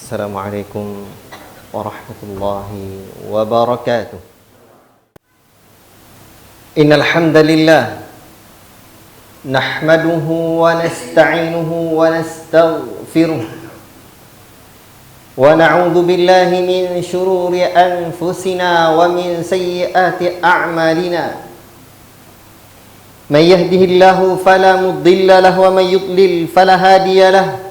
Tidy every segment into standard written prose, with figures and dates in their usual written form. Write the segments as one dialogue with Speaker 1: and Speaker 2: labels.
Speaker 1: Assalamualaikum warahmatullahi wabarakatuh. Innal hamdalillah nahmaduhu wa nasta'inuhu wa nastaghfiruh wa na'udzu billahi min shururi anfusina wa min sayyiati a'malina. Man yahdihillahu fala mudilla lahu wa man yudlil fala hadiya lahu.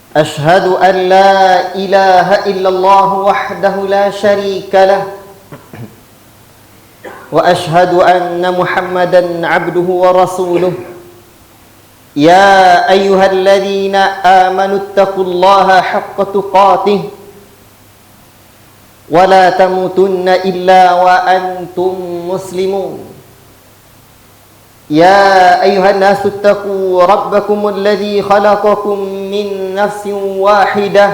Speaker 1: Ashhadu an la ilaha illallah wahdahu la syarika lah wa ashhadu anna Muhammadan abduhu wa rasuluh. Ya ayyuhalladzina amanu taqullaha haqqa tuqatih wa la tamutunna illa wa antum muslimun. يا أيها الناس اتقوا ربكم الذي خلقكم من نفس واحدة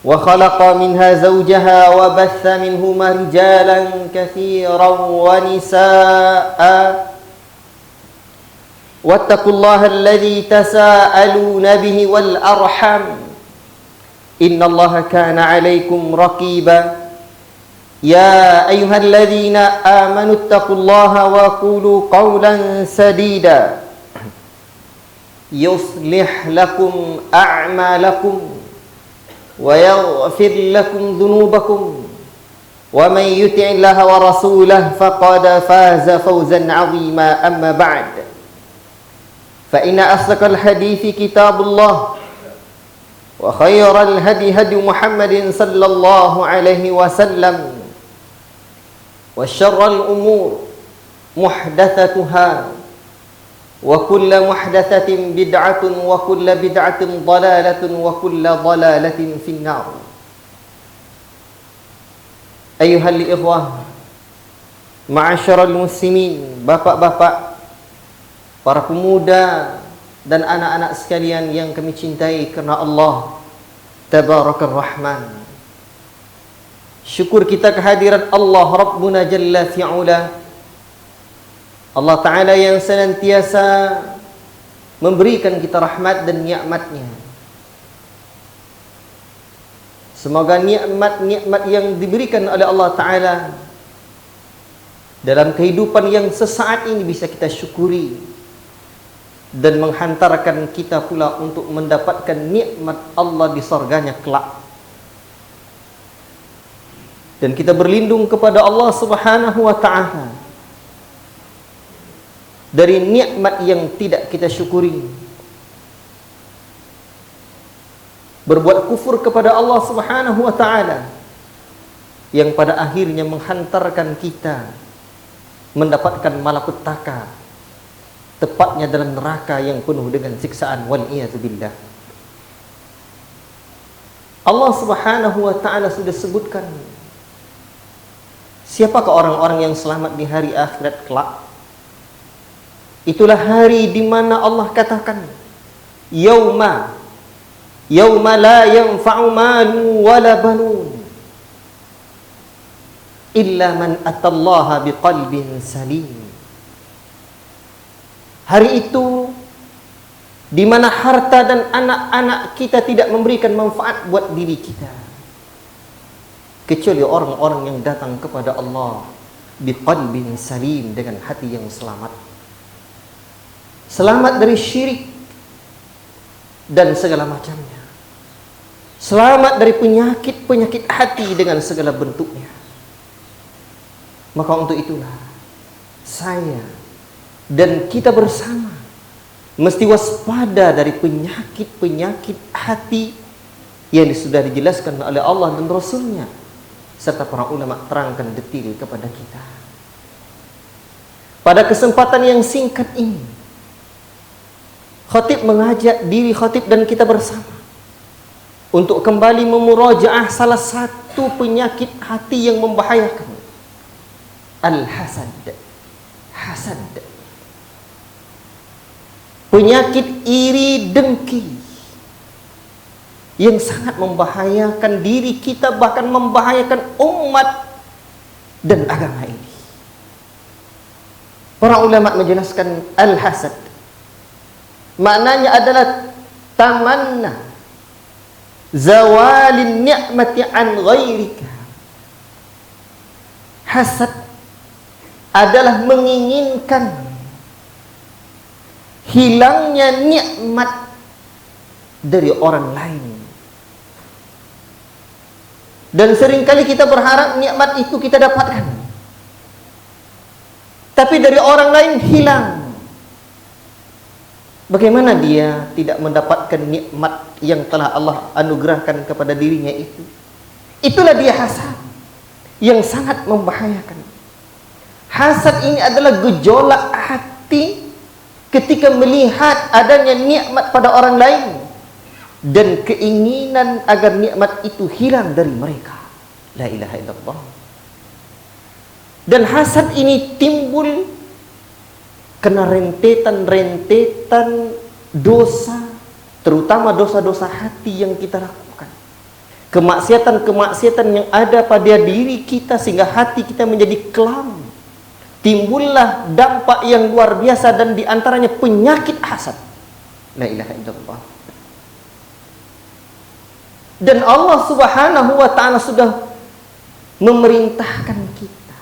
Speaker 1: وخلق منها زوجها وبث منهما رجالا كثيرا ونساء واتقوا الله الذي تساءلون به والأرحم إن الله كان عليكم رقيبا. يا أيها الذين آمنوا اتقوا الله وقولوا قولا سديدا يصلح لكم أعمالكم ويغفر لكم ذنوبكم ومن يطع الله ورسوله فقد فاز فوزا عظيما. أما بعد فإن أصدق الحديث كتاب الله وخير الهدي هدي محمد صلى الله عليه وسلم وشر الأمور محدثتها وكل محدثة بدعة وكل بدعة ضلالة وكل ضلالة في النار. أيها الإخوة معاشر المسلمين, bapak-bapak, para pemuda dan anak-anak sekalian yang kami cintai karena Allah Tabarakar Rahman. Syukur kita kehadirat Allah Rabbuna Jalla fi'ula, Allah Ta'ala yang senantiasa memberikan kita rahmat dan nikmatnya. Semoga nikmat-nikmat yang diberikan oleh Allah Ta'ala dalam kehidupan yang sesaat ini bisa kita syukuri dan menghantarkan kita pula untuk mendapatkan nikmat Allah di surganya kelak. Dan kita berlindung kepada Allah Subhanahu wa ta'ala dari nikmat yang tidak kita syukuri. Berbuat kufur kepada Allah Subhanahu wa ta'ala yang pada akhirnya menghantarkan kita mendapatkan malapetaka, tepatnya dalam neraka yang penuh dengan siksaan, wal iyadzu billah. Allah Subhanahu wa ta'ala sudah sebutkan siapakah orang-orang yang selamat di hari akhirat kelak. Itulah hari di mana Allah katakan yauma la yanfa'u malu wala banun illa man atallaha biqalbin salim. Hari itu di mana harta dan anak-anak kita tidak memberikan manfaat buat diri kita, kecuali orang-orang yang datang kepada Allah biqalbin salim, dengan hati yang selamat. Selamat dari syirik dan segala macamnya. Selamat dari penyakit-penyakit hati dengan segala bentuknya. Maka untuk itulah saya dan kita bersama mesti waspada dari penyakit-penyakit hati yang sudah dijelaskan oleh Allah dan Rasulnya, serta para ulama terangkan detil kepada kita. Pada kesempatan yang singkat ini, khatib mengajak diri khatib dan kita bersama untuk kembali memurajaah salah satu penyakit hati yang membahayakan, al-hasad. Hasad, penyakit iri dengki yang sangat membahayakan diri kita, bahkan membahayakan umat dan agama ini. Para ulama menjelaskan al-hasad maknanya adalah tamanna zawalin ni'mati an ghairika. Hasad adalah menginginkan hilangnya nikmat dari orang lain. Dan seringkali kita berharap nikmat itu kita dapatkan, tapi dari orang lain hilang. Bagaimana dia tidak mendapatkan nikmat yang telah Allah anugerahkan kepada dirinya itu? Itulah dia hasad yang sangat membahayakan. Hasad ini adalah gejolak hati ketika melihat adanya nikmat pada orang lain dan keinginan agar nikmat itu hilang dari mereka. La ilaha illallah. Dan hasad ini timbul karena rentetan-rentetan dosa, terutama dosa-dosa hati yang kita lakukan. Kemaksiatan-kemaksiatan yang ada pada diri kita sehingga hati kita menjadi kelam. Timbullah dampak yang luar biasa dan diantaranya penyakit hasad. La ilaha illallah. Dan Allah Subhanahu wa ta'ala sudah memerintahkan kita,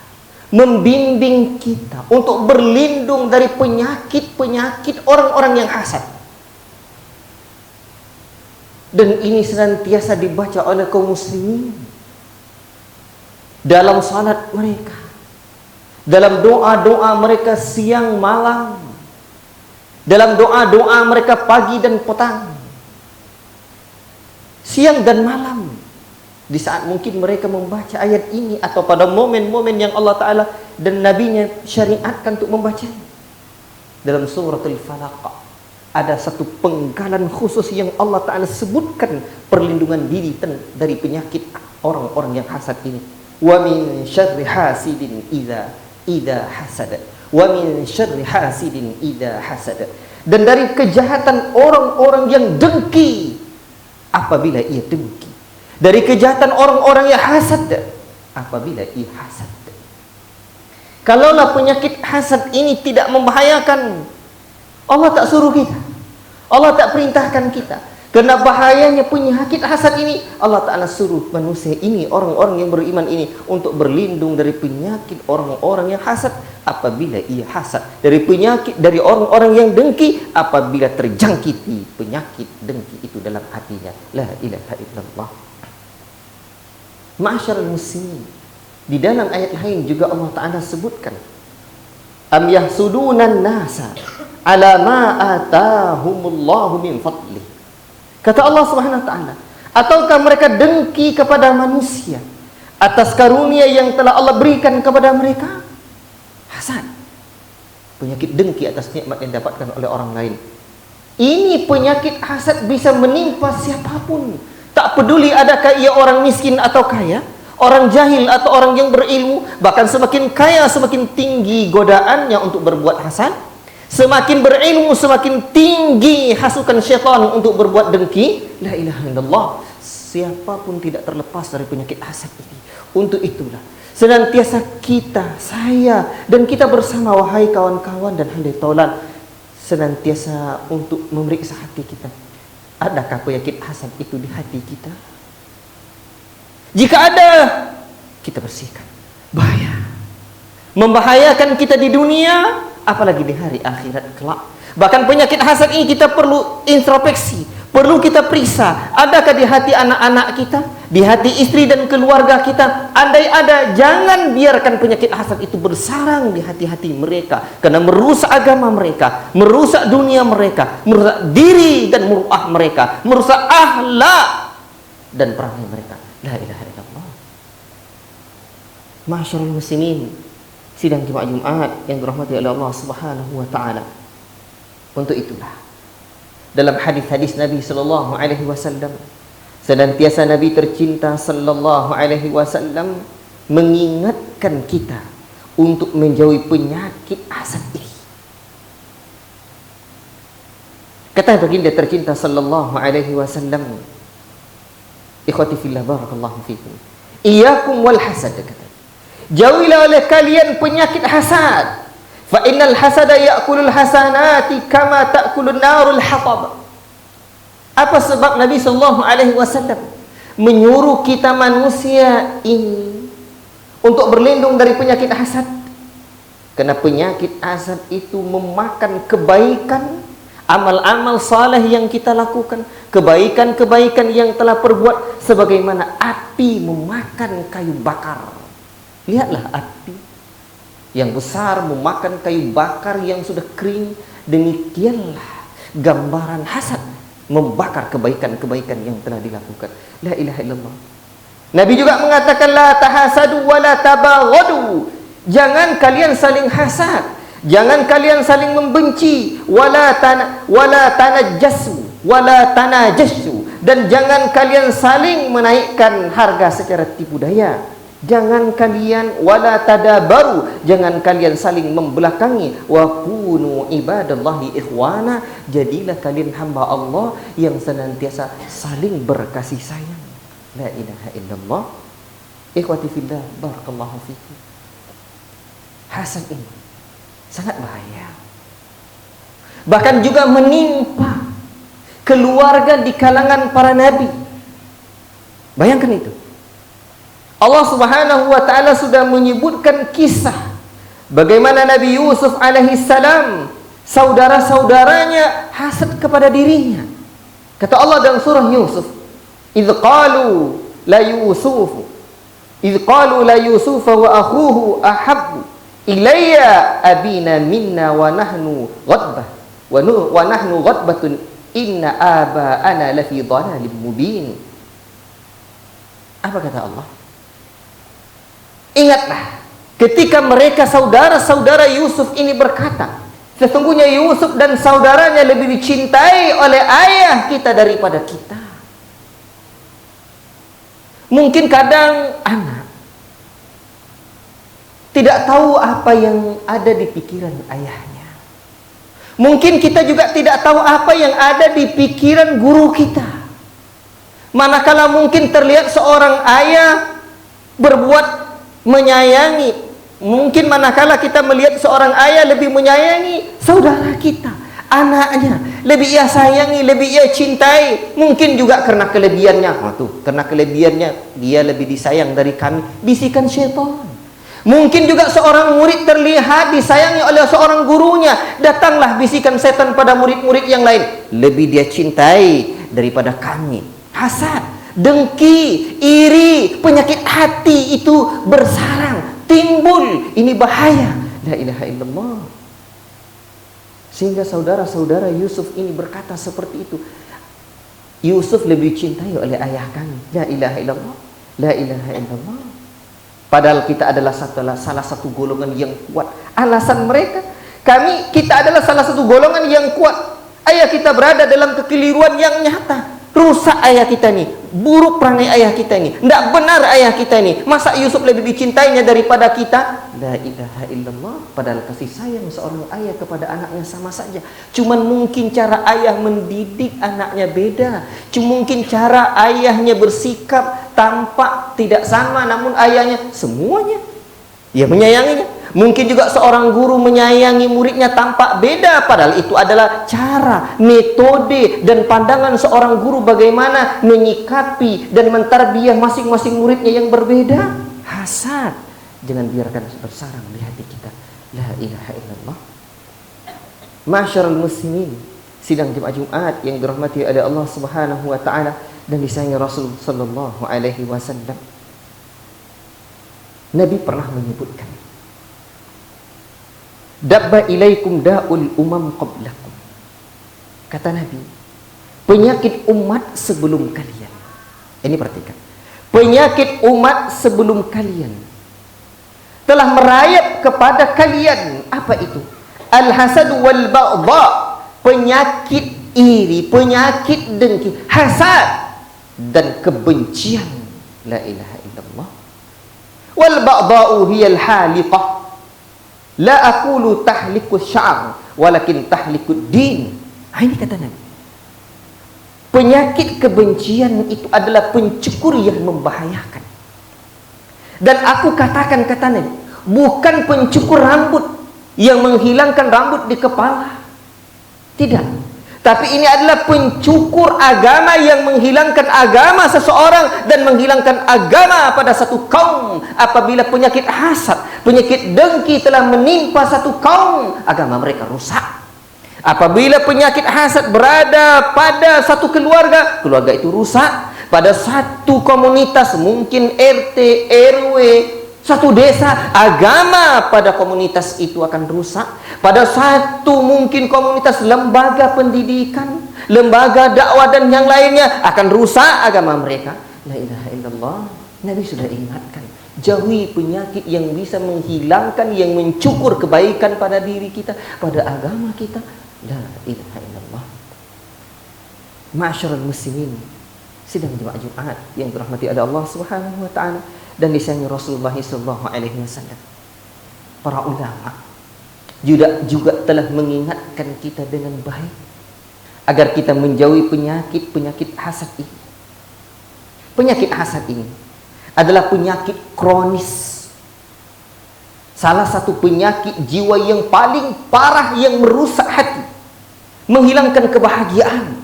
Speaker 1: membimbing kita untuk berlindung dari penyakit-penyakit orang-orang yang hasad. Dan ini senantiasa dibaca oleh kaum muslimin dalam salat mereka, dalam doa-doa mereka siang malam, dalam doa-doa mereka pagi dan petang, siang dan malam. Di saat mungkin mereka membaca ayat ini atau pada momen-momen yang Allah Ta'ala dan Nabi-Nya syariatkan untuk membacanya. Dalam suratul Falaq ada satu penggalan khusus yang Allah Ta'ala sebutkan perlindungan diri dari penyakit orang-orang yang hasad ini. Wa min syarri hasidin idza hasad. Wa min syarri hasidin idza hasad. Dan dari kejahatan orang-orang yang dengki apabila ia dengki. Dari kejahatan orang-orang yang hasad apabila ia hasad. Kalaulah penyakit hasad ini tidak membahayakan, Allah tak suruh kita, Allah tak perintahkan kita. Karena bahayanya penyakit hasad ini, Allah Ta'ala suruh manusia ini, orang-orang yang beriman ini, untuk berlindung dari penyakit orang-orang yang hasad apabila ia hasad, dari penyakit dari orang-orang yang dengki apabila terjangkiti penyakit dengki itu dalam hatinya. La ilaha illallah. Ma'asyiral muslimin, di dalam ayat lain juga Allah Ta'ala sebutkan, am yahsudunan nasa ala ma atahumullahu min fadlih. Kata Allah Subhanahu wa ta'ala, ataukah mereka dengki kepada manusia atas karunia yang telah Allah berikan kepada mereka? Hasad, penyakit dengki atas nikmat yang didapatkan oleh orang lain. Ini penyakit hasad bisa menimpa siapapun, tak peduli adakah ia orang miskin atau kaya, orang jahil atau orang yang berilmu. Bahkan semakin kaya semakin tinggi godaannya untuk berbuat hasad, semakin berilmu semakin tinggi hasukan syaitan untuk berbuat dengki. La ilaha illallah. Siapapun tidak terlepas dari penyakit hasad ini. Untuk itulah senantiasa kita, saya dan kita bersama, wahai kawan-kawan dan handai taulan, senantiasa untuk memeriksa hati kita. Adakah penyakit hasad itu di hati kita? Jika ada, kita bersihkan. Bahaya, membahayakan kita di dunia, apalagi di hari akhirat kelak. Bahkan penyakit hasad ini kita perlu introspeksi, perlu kita periksa. Adakah di hati anak-anak kita, di hati istri dan keluarga kita? Andai ada, jangan biarkan penyakit hasad itu bersarang di hati-hati mereka, karena merusak agama mereka, merusak dunia mereka, merusak diri dan muruah mereka, merusak akhlak dan perangai mereka. La ilaha illallah. Ma'asyiral muslimin, sidang Jumat yang dirahmati oleh Allah Subhanahu wa taala. Untuk itulah dalam hadis-hadis Nabi sallallahu alaihi wasallam, senantiasa Nabi tercinta sallallahu alaihi wasallam mengingatkan kita untuk menjauhi penyakit hasad ini. Kata baginda tercinta sallallahu alaihi wasallam, ikhwati fillah barakallahu fikum, iyyakum wal hasad, kata, jauhilah oleh kalian penyakit hasad. Fa innal hasada ya'kulul hasanati kama ta'kulun narul hatab. Apa sebab Nabi sallallahu alaihi wasallam menyuruh kita manusia ini untuk berlindung dari penyakit hasad? Karena penyakit hasad itu memakan kebaikan, amal-amal saleh yang kita lakukan, kebaikan-kebaikan yang telah perbuat, sebagaimana api memakan kayu bakar. Lihatlah api yang besar memakan kayu bakar yang sudah kering. Demikianlah gambaran hasad membakar kebaikan-kebaikan yang telah dilakukan. La ilaha illallah. Nabi juga mengatakan la tahasadu wa la tabaghadu. Jangan kalian saling hasad, jangan kalian saling membenci, wala tanajassu wala tanajassu, dan jangan kalian saling menaikkan harga secara tipu daya. Jangan kalian wala tadabaru, jangan kalian saling membelakangi. Wa kunu ibadallahi ikhwana, jadilah kalian hamba Allah yang senantiasa saling berkasih sayang. La ilaha illallah. Ikhwati fillah, barakallahu fikum. Hasad ini sangat bahaya. Bahkan juga menimpa keluarga di kalangan para nabi. Bayangkan itu. Allah Subhanahu wa taala sudah menyebutkan kisah bagaimana Nabi Yusuf alaihi salam, saudara-saudaranya hasad kepada dirinya. Kata Allah dalam surah Yusuf, "Idz qalu la Yusuf wa akhuhu ahabbu ilayya abina minna wa nahnu ghadbatun inna aba'ana lafi dhalalin mubin." Apa kata Allah? Ingatlah ketika mereka saudara-saudara Yusuf ini berkata, sesungguhnya Yusuf dan saudaranya lebih dicintai oleh ayah kita daripada kita. Mungkin kadang anak tidak tahu apa yang ada di pikiran ayahnya. Mungkin kita juga tidak tahu apa yang ada di pikiran guru kita. Manakala mungkin terlihat seorang ayah berbuat menyayangi, mungkin manakala kita melihat seorang ayah lebih menyayangi saudara kita, anaknya, lebih ia sayangi, lebih ia cintai. Mungkin juga karena kelebihannya, karena kelebihannya dia lebih disayang dari kami, bisikan syaitan. Mungkin juga seorang murid terlihat disayangi oleh seorang gurunya, datanglah bisikan setan pada murid-murid yang lain, lebih dia cintai daripada kami. Hasad, dengki, iri, penyakit hati itu bersarang, timbul. Ini bahaya. La ilaha illallah. Sehingga saudara-saudara Yusuf ini berkata seperti itu. Yusuf lebih cintai oleh ayah kami. La ilaha illallah. La ilaha illallah. Padahal kita adalah salah satu golongan yang kuat. Alasan mereka, kita adalah salah satu golongan yang kuat. Ayah kita berada dalam kekeliruan yang nyata. Rusak ayah kita nih, buruk perangai ayah kita nih, tidak benar ayah kita nih. Masa Yusuf lebih dicintainya daripada kita? La ilaha illallah. Padahal kasih sayang seorang ayah kepada anaknya sama saja. Cuman mungkin cara ayah mendidik anaknya beda. Cuma mungkin cara ayahnya bersikap tampak tidak sama, namun ayahnya semuanya ya menyayanginya. Mungkin juga seorang guru menyayangi muridnya tampak beda, padahal itu adalah cara, metode, dan pandangan seorang guru bagaimana menyikapi dan mentarbiyah masing-masing muridnya yang berbeda. Hasad jangan biarkan bersarang di hati kita. La ilaha illallah. Masyarul muslimin, sidang Jumat yang dirahmati oleh Allah Subhanahu wa taala dan disayangi Rasul sallallahu alaihi wasallam. Nabi pernah menyebutkan, dabba ilaikum da'ul umam qablakum. Kata Nabi, penyakit umat sebelum kalian. Ini perhatikan. Penyakit umat sebelum kalian telah merayap kepada kalian. Apa itu? Al-hasad wal baghdha. Penyakit iri, penyakit dengki, hasad dan kebencian. La ilaha illallah. Wal baghdha'u hiyal haliqah. La aqulu tahliku syar walakin tahliku din. Ini kata Nabi. Penyakit kebencian itu adalah pencukur yang membahayakan. Dan aku katakan, kata Nabi, bukan pencukur rambut yang menghilangkan rambut di kepala. Tidak. Tapi ini adalah pencukur agama yang menghilangkan agama seseorang dan menghilangkan agama pada satu kaum. Apabila penyakit hasad, penyakit dengki telah menimpa satu kaum, agama mereka rusak. Apabila penyakit hasad berada pada satu keluarga, keluarga itu rusak. Pada satu komunitas, mungkin RT, RW, satu desa, agama pada komunitas itu akan rusak. Pada satu mungkin komunitas, lembaga pendidikan, lembaga dakwah dan yang lainnya akan rusak agama mereka. La ilaha illallah. Nabi sudah ingatkan, jauhi penyakit yang bisa menghilangkan, yang mencukur kebaikan pada diri kita, pada agama kita. La ilaha illallah. Ma'asyiral muslimin, sidang jemaah Jumat yang dirahmati oleh Allah Subhanahu wa taala dan lisannya Rasulullah sallallahu alaihi wasallam. Para ulama juga telah mengingatkan kita dengan baik agar kita menjauhi penyakit hasad ini. Penyakit hasad ini adalah penyakit kronis. Salah satu penyakit jiwa yang paling parah yang merusak hati, menghilangkan kebahagiaan.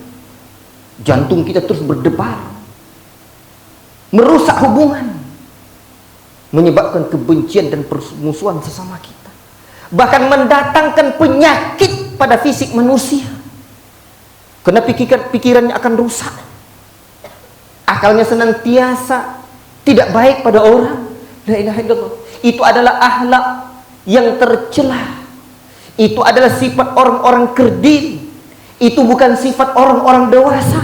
Speaker 1: Jantung kita terus berdebar, merusak hubungan, menyebabkan kebencian dan permusuhan sesama kita, bahkan mendatangkan penyakit pada fisik manusia karena pikirannya akan rusak, akalnya senantiasa tidak baik pada orang. La ilaha illallah. Itu adalah akhlak yang tercela, itu adalah sifat orang-orang kerdil, itu bukan sifat orang-orang dewasa,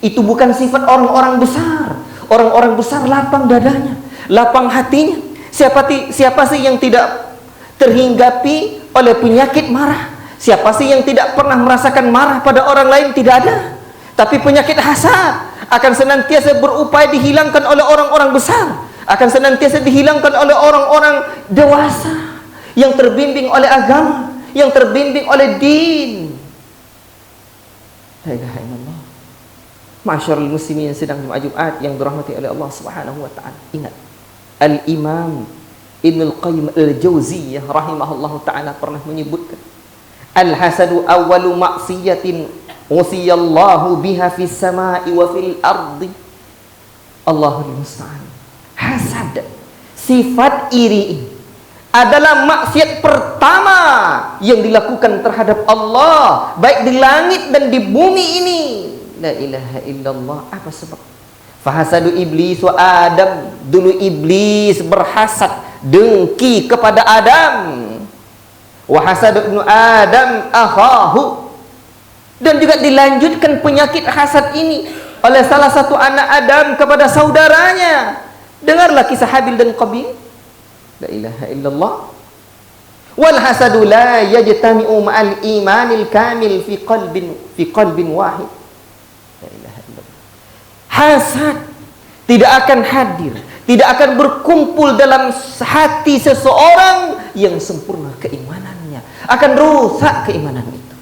Speaker 1: itu bukan sifat orang-orang besar. Orang-orang besar lapang dadanya, lapang hatinya. Siapa sih yang tidak terhinggapi oleh penyakit marah? Siapa sih yang tidak pernah merasakan marah pada orang lain? Tidak ada. Tapi penyakit hasad akan senantiasa berupaya dihilangkan oleh orang-orang besar, akan senantiasa dihilangkan oleh orang-orang dewasa yang terbimbing oleh agama, yang terbimbing oleh din. La ilaha illallah. Ma'asyiral muslimin yang sedang jemaah Jumat yang dirahmati oleh Allah Subhanahu wa taala. Ingat, Al-Imam Ibnu Al-Qayyim Al-Jauziyah rahimahullahu taala pernah menyebutkan, al-hasadu awwalu ma'siyatin usiyallahu biha fis sama'i wa fil ardi. Allahul musta'an. Hasad, sifat iri, adalah maksiat pertama yang dilakukan terhadap Allah, baik di langit dan di bumi ini. La ilaha illallah. Apa sebab? Fahasadu iblis wa Adam. Dulu iblis berhasad, dengki kepada Adam. Wa hasadu ibnu Adam akhahu. Dan juga dilanjutkan penyakit hasad ini oleh salah satu anak Adam kepada saudaranya. Dengarlah kisah Habil dan Qabil. La ilaha illallah. Wal hasadu la yajtami'u ma'al imanil kamil fi qalbin wahid. La ilaha illallah. Hasad tidak akan hadir, tidak akan berkumpul dalam hati seseorang yang sempurna keimanannya, akan rusak keimanan itu.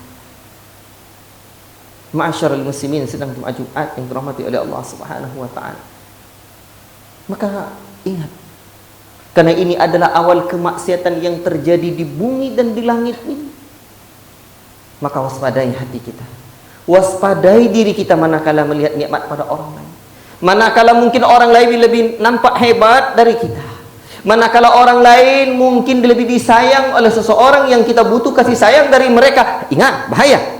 Speaker 1: Ma'asyiral muslimin sedang Jumat yang dirahmati oleh Allah Subhanahu wa taala. Maka ingat, karena ini adalah awal kemaksiatan yang terjadi di bumi dan di langit ini. Maka waspadai hati kita, waspadai diri kita manakala melihat nikmat pada orang lain. Manakala mungkin orang lain lebih nampak hebat dari kita, manakala orang lain mungkin lebih disayang oleh seseorang yang kita butuh kasih sayang dari mereka. Ingat, bahaya.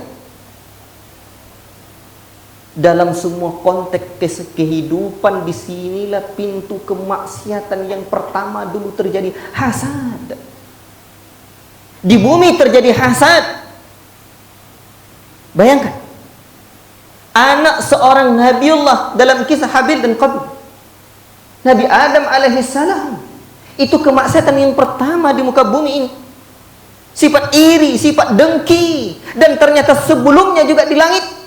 Speaker 1: Dalam semua konteks kehidupan, disinilah pintu kemaksiatan yang pertama dulu terjadi, hasad. Di bumi terjadi hasad. Bayangkan, anak seorang Nabiullah dalam kisah Habil dan Qabil, Nabi Adam alaihissalam, itu kemaksiatan yang pertama di muka bumi ini. Sifat iri, sifat dengki. Dan ternyata sebelumnya juga di langit,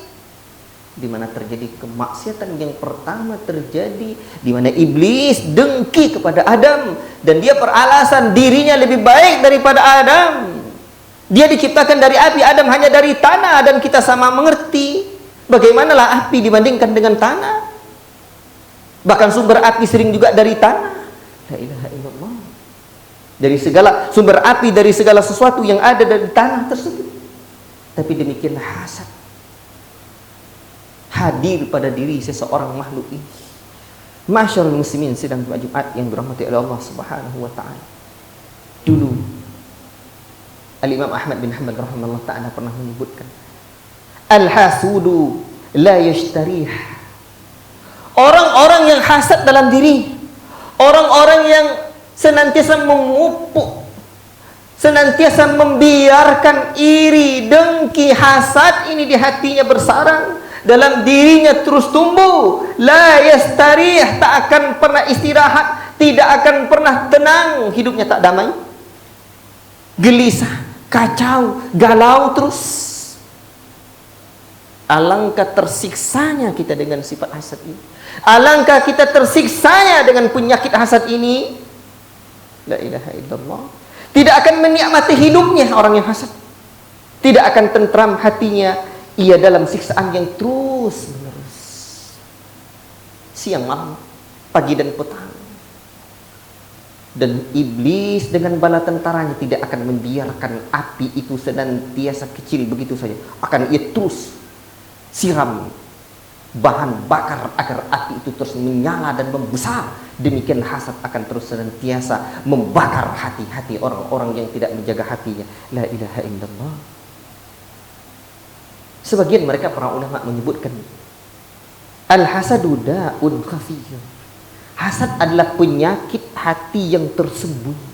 Speaker 1: di mana terjadi kemaksiatan yang pertama terjadi, di mana iblis dengki kepada Adam dan dia beralasan dirinya lebih baik daripada Adam. Dia diciptakan dari api, Adam hanya dari tanah, dan kita sama mengerti bagaimanalah api dibandingkan dengan tanah. Bahkan sumber api sering juga dari tanah. La ilaha illallah. Dari segala sumber api, dari segala sesuatu yang ada dari tanah tersebut. Tapi demikianlah hasad. hadir pada diri seseorang makhluk ini. Masyarul muslimin sidang Jumat yang dirahmati oleh Allah Subhanahu wa taala. Dulu Al-Imam Ahmad bin Hanbal rahimahullah taala pernah menyebutkan, al-hasudu la yashtarih. Orang-orang yang hasad dalam diri, orang-orang yang senantiasa memupuk, senantiasa membiarkan iri, dengki, hasad ini di hatinya bersarang, dalam dirinya terus tumbuh, la yastarih, tak akan pernah istirahat, tidak akan pernah tenang, hidupnya tak damai, gelisah, kacau, galau terus. Alangkah tersiksanya kita dengan sifat hasad ini. Alangkah kita tersiksanya dengan penyakit hasad ini. La ilaha illallah. Tidak akan menikmati hidupnya orang yang hasad. Tidak akan tentram hatinya. Ia dalam siksaan yang terus menerus. Siang malam, pagi dan petang. Dan iblis dengan bala tentaranya tidak akan membiarkan api itu senantiasa kecil begitu saja. Akan ia terus siram bahan bakar agar api itu terus menyala dan membesar. Demikian hasad akan terus senantiasa membakar hati-hati orang-orang yang tidak menjaga hatinya. La ilaha illallah. Sebagian mereka para ulama menyebutkan al-hasadu da'un khafiyyun. Hasad adalah penyakit hati yang tersembunyi,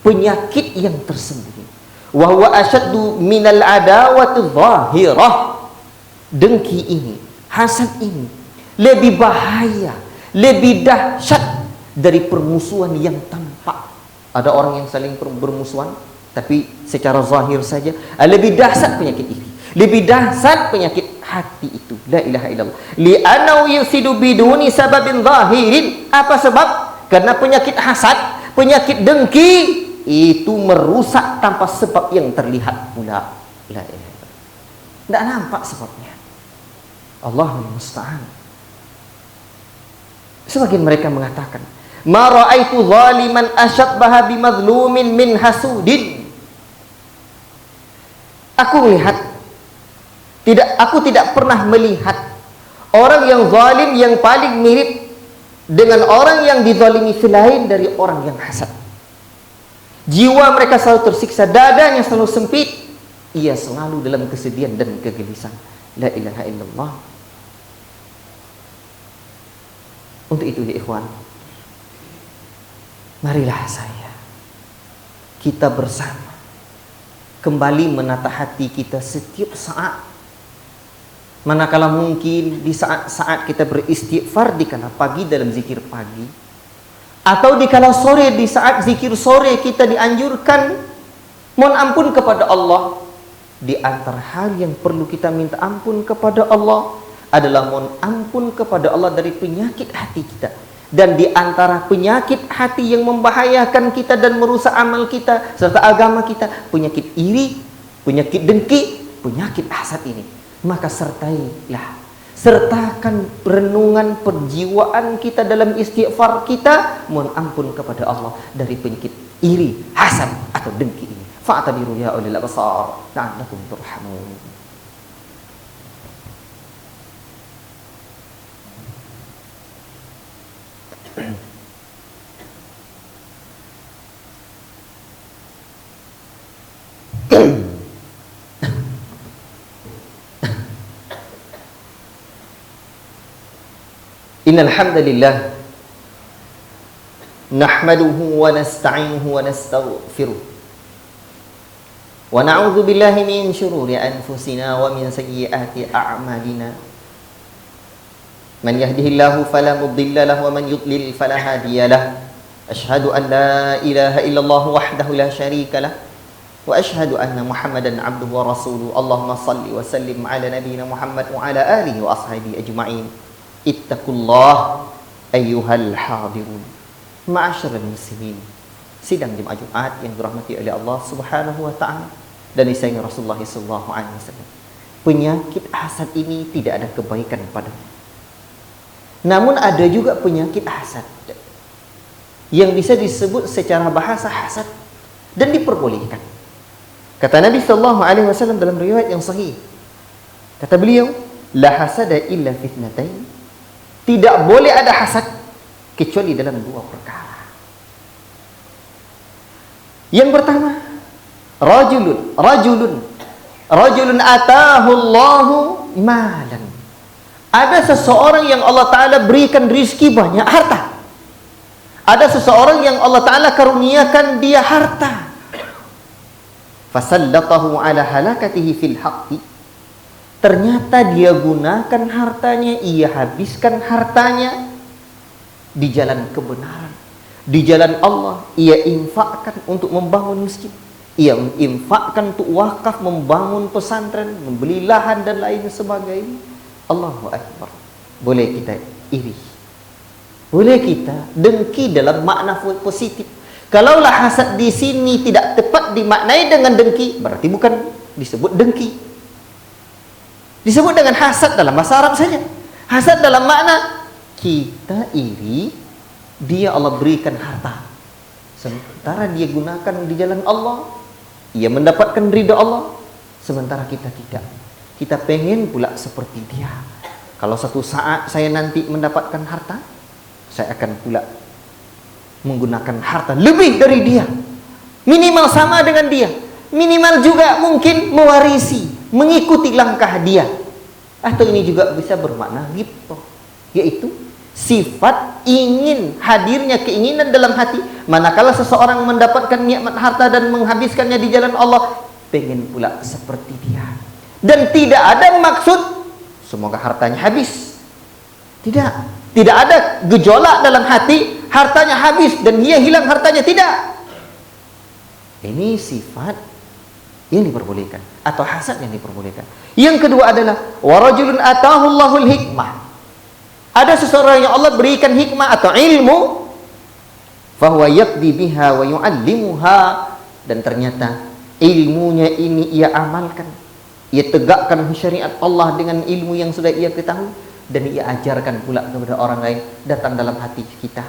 Speaker 1: penyakit yang tersembunyi. Wa huwa asyaddu minal adawati dhahirah. Dengki ini, hasad ini lebih bahaya, lebih dahsyat dari permusuhan yang tampak. Ada orang yang saling bermusuhan tapi secara zahir saja. Lebih dahsyat penyakit ini, lebih dahsyat penyakit hati itu. La ilaha illallah. Li'annahu yusidu biduni sababin zahirin. Apa sebab? Karena penyakit hasad, penyakit dengki itu merusak tanpa sebab yang terlihat pula. La ilaha illallah. Tidak nampak sebabnya. Allahul musta'an. Sebagian mereka mengatakan, ma ra'aitu zaliman asyabbaha bimazlumin min hasudin. Aku tidak pernah melihat orang yang zalim yang paling mirip dengan orang yang dizalimi selain dari orang yang hasad. Jiwa mereka selalu tersiksa, dadanya selalu sempit, ia selalu dalam kesedihan dan kegelisahan. La ilaha illallah. Untuk itu ya ikhwan, marilah kita bersama kembali menata hati kita setiap saat. Manakala mungkin di saat-saat kita beristighfar di kala pagi dalam zikir pagi, atau di kala sore di saat zikir sore kita dianjurkan mohon ampun kepada Allah. Di antara hal yang perlu kita minta ampun kepada Allah adalah mohon ampun kepada Allah dari penyakit hati kita. Dan di antara penyakit hati yang membahayakan kita dan merusak amal kita serta agama kita, penyakit iri, penyakit dengki, penyakit hasad ini. Maka sertakan renungan perjiwaan kita dalam istighfar kita, mohon ampun kepada Allah dari penyakit iri, hasad atau dengki ini. Fa'tabiru ya ulil absar la'allakum turhamun. Innal hamdalillah nahmaduhu wa nasta'inuhu wa nastaghfiruh wa na'udzu billahi min shururi anfusina wa min sayyiati a'malina. Man yahdihillahu fala mudilla lahu wa man yudlil fala hadiya lahu. Asyhadu an la ilaha illallah wahdahu la syarika lah wa asyhadu anna Muhammadan abduhu wa rasuluh. Allahumma salli wa sallim ala nabiyyina Muhammad wa ala alihi wa ashabihi ajma'in. Ittaqullah ayyuhal hadirun. Ma'asyiral muslimin, sidang Jumat yang dirahmati oleh Allah Subhanahu wa taala dan disayang Rasulullah sallallahu alaihi wasallam. Penyakit hasad ini tidak ada kebaikan padanya. Namun ada juga penyakit hasad yang bisa disebut secara bahasa hasad dan diperbolehkan. Kata Nabi sallallahu alaihi wasallam dalam riwayat yang sahih, kata beliau, La hasada illa fitnatain. Tidak boleh ada hasad kecuali dalam dua perkara. Yang pertama, rajulun atahu Allahu malan. Ada seseorang yang Allah Ta'ala berikan rizki banyak harta. Ada seseorang yang Allah Ta'ala karuniakan dia harta. Fasallatahu ala halakatihi fil haqqi. Ternyata dia gunakan hartanya, ia habiskan hartanya di jalan kebenaran, di jalan Allah. Ia infakkan untuk membangun masjid, ia infakkan untuk wakaf, membangun pesantren, membeli lahan dan lain sebagainya. Allahu Akbar. Boleh kita iri, boleh kita dengki dalam makna positif. Kalaulah hasad di sini tidak tepat dimaknai dengan dengki, berarti bukan disebut dengki. Disebut dengan hasad dalam bahasa Arab saja. Hasad dalam makna kita iri, dia Allah berikan harta, sementara dia gunakan di jalan Allah, ia mendapatkan ridha Allah, sementara kita tidak. Kita pengen pula seperti dia. Kalau satu saat saya nanti mendapatkan harta, saya akan pula menggunakan harta lebih dari dia, minimal sama dengan dia, minimal juga mungkin mewarisi, mengikuti langkah dia. Atau ini juga bisa bermakna ghibthah, yaitu sifat ingin, hadirnya keinginan dalam hati. Manakala seseorang mendapatkan nikmat harta dan menghabiskannya di jalan Allah, pengen pula seperti dia. Dan tidak ada maksud semoga hartanya habis. Tidak ada gejolak dalam hati hartanya habis dan dia hilang hartanya, tidak. Ini sifat yang diperbolehkan atau hasad yang diperbolehkan. Yang kedua adalah warajulun atahu Allahul hikmah. Ada seseorang yang Allah berikan hikmah atau ilmu, fahuwa yaqdi biha wa yu'allimuha, dan ternyata ilmunya ini ia amalkan, ia tegakkan syariat Allah dengan ilmu yang sudah ia ketahui, dan ia ajarkan pula kepada orang lain. Datang dalam hati kita,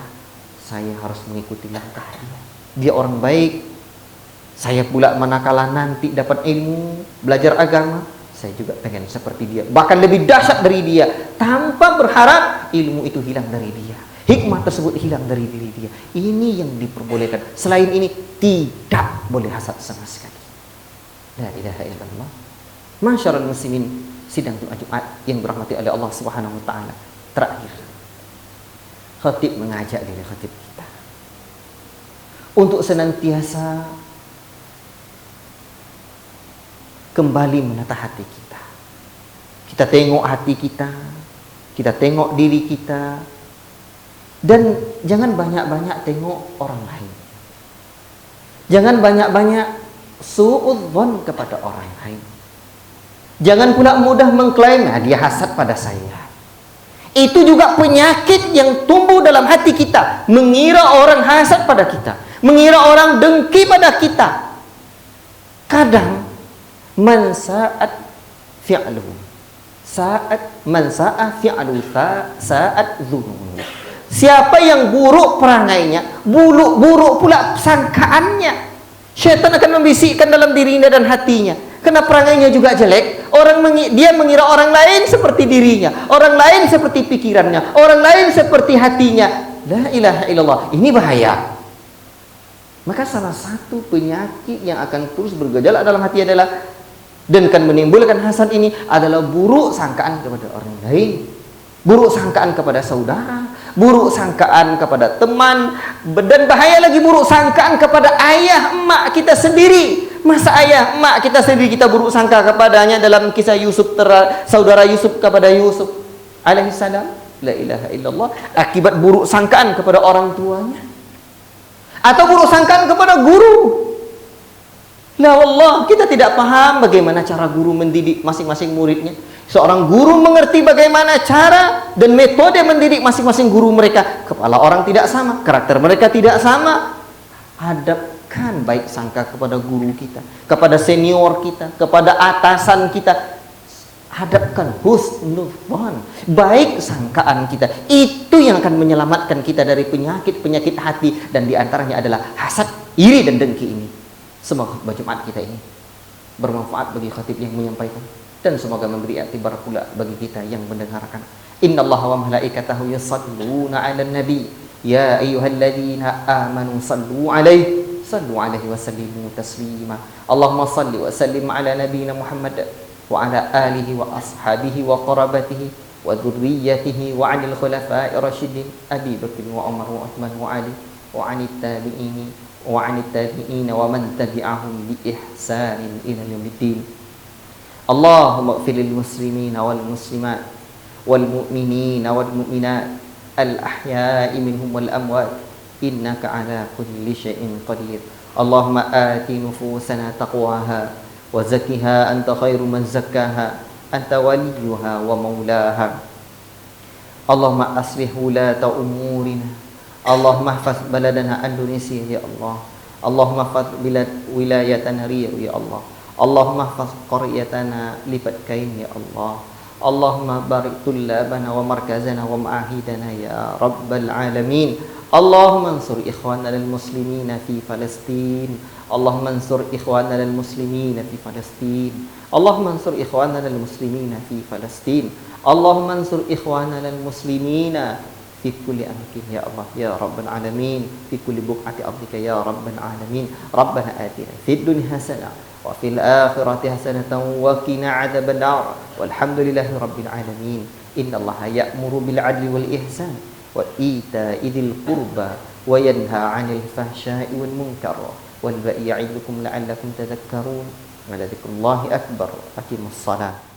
Speaker 1: saya harus mengikuti langkah dia. Dia orang baik, saya pula manakala nanti dapat ilmu, belajar agama, saya juga pengen seperti dia, bahkan lebih dahsyat dari dia, tanpa berharap ilmu itu hilang dari dia, hikmah tersebut hilang dari diri dia. Ini yang diperbolehkan. Selain ini tidak boleh hasad sama sekali. La ilaha illallah. Masyarul muslimin, sidang Jumat yang dirahmati oleh Allah Subhanahu wa taala. Terakhir, khatib mengajak diri khatib kita untuk senantiasa kembali menata hati kita. Kita tengok hati kita, kita tengok diri kita, dan jangan banyak-banyak tengok orang lain. Jangan banyak-banyak suudzon kepada orang lain. Jangan pula mudah mengklaim, dia hasad pada saya. Itu juga penyakit yang tumbuh dalam hati kita, mengira orang hasad pada kita, mengira orang dengki pada kita. Kadang man sa'at fi'luhu, sa'at man sa'a fi'luhu, sa'at dhunuhu. Siapa yang buruk perangainya, buruk pula sangkaannya. Syaitan akan membisikkan dalam dirinya dan hatinya, karena perangainya juga jelek. Dia mengira orang lain seperti dirinya, orang lain seperti pikirannya, orang lain seperti hatinya. La ilaha illallah. Ini bahaya. Maka salah satu penyakit yang akan terus bergejolak dalam hati adalah, dan kan menimbulkan hasad ini, adalah buruk sangkaan kepada orang lain, buruk sangkaan kepada saudara, buruk sangkaan kepada teman, dan bahaya lagi buruk sangkaan kepada ayah emak kita sendiri. Masa ayah emak kita sendiri kita buruk sangka kepadanya dalam kisah Yusuf, saudara Yusuf kepada Yusuf alaihissalam. La ilaha illallah. Akibat buruk sangkaan kepada orang tuanya, atau buruk sangkaan kepada guru. La wallah, kita tidak paham bagaimana cara guru mendidik masing-masing muridnya. Seorang guru mengerti bagaimana cara dan metode mendidik masing-masing guru mereka. Kepala orang tidak sama, karakter mereka tidak sama. Hadapkan baik sangka kepada guru kita, kepada senior kita, kepada atasan kita. Hadapkan husnudzon, baik sangkaan kita. Itu yang akan menyelamatkan kita dari penyakit-penyakit hati, dan diantaranya adalah hasad, iri, dan dengki ini. Semoga khutbah Jumat kita ini bermanfaat bagi khatib yang menyampaikan. dan semoga memberi iktibar pula bagi kita yang mendengarkan. Innallaha wa malaikatahu yusholluna 'alan nabi ya ayyuhalladzina amanu sallu 'alaihi wa sallimu taslima. Allahumma salli wa sallim 'ala nabiyyina Muhammad wa 'ala alihi wa ashabihi wa qarabatihi wa dzurriyyatihi wa 'anil khulafa'ir rasyidin Abi Bakr wa Umar wa Utsman wa Ali wa 'anit tabi'in wa man tabi'ahum bi ihsanin ila yaumiddin. Allahumma ighfir lil muslimina wal muslimat wal mu'minina wal mu'minat al ahya'i minhum wal amwat innaka ala kulli syai'in qadir. Allahumma ati nufusana taqwaha wa zakkiha anta khairu man zakkaha anta waliyuha wa maulaha. Allahumma aslih wulata umurina. Allahumma ihfaz baladana Indonesia ya Allah. Allahumma ihfaz bilad wilayatana Riau ya Allah. Allahumma ihfaz qaryatana Lipat Kain ya Allah. Allahumma barik tullabana wa markazana wa ma'ahidana ya rabbal alamin. Allahumma ansur ikhwanana al-muslimina fi Palestin. Allahumma ansur ikhwanana al-muslimina fi Palestin. Allahumma ansur ikhwanana al-muslimina fi Palestin. Allahumma ansur ikhwanana al-muslimina fi kulli amkin ya Allah ya rabbal alamin, fi kulli buq'ati ardika ya rabbal alamin. Rabbana atina fid dunya hasanah wa fil akhirati hasanatan wa qina adzaban nar. Walhamdulillahi rabbil alamin. Innallaha ya'muru bil 'adli wal ihsan wa ita'i dzil qurba wa yanha 'anil fahsya'i wal munkar wal baghi ya'idukum la'allakum tadhakkarun. Wa la dzikrullahi akbar. Aqimus shalah.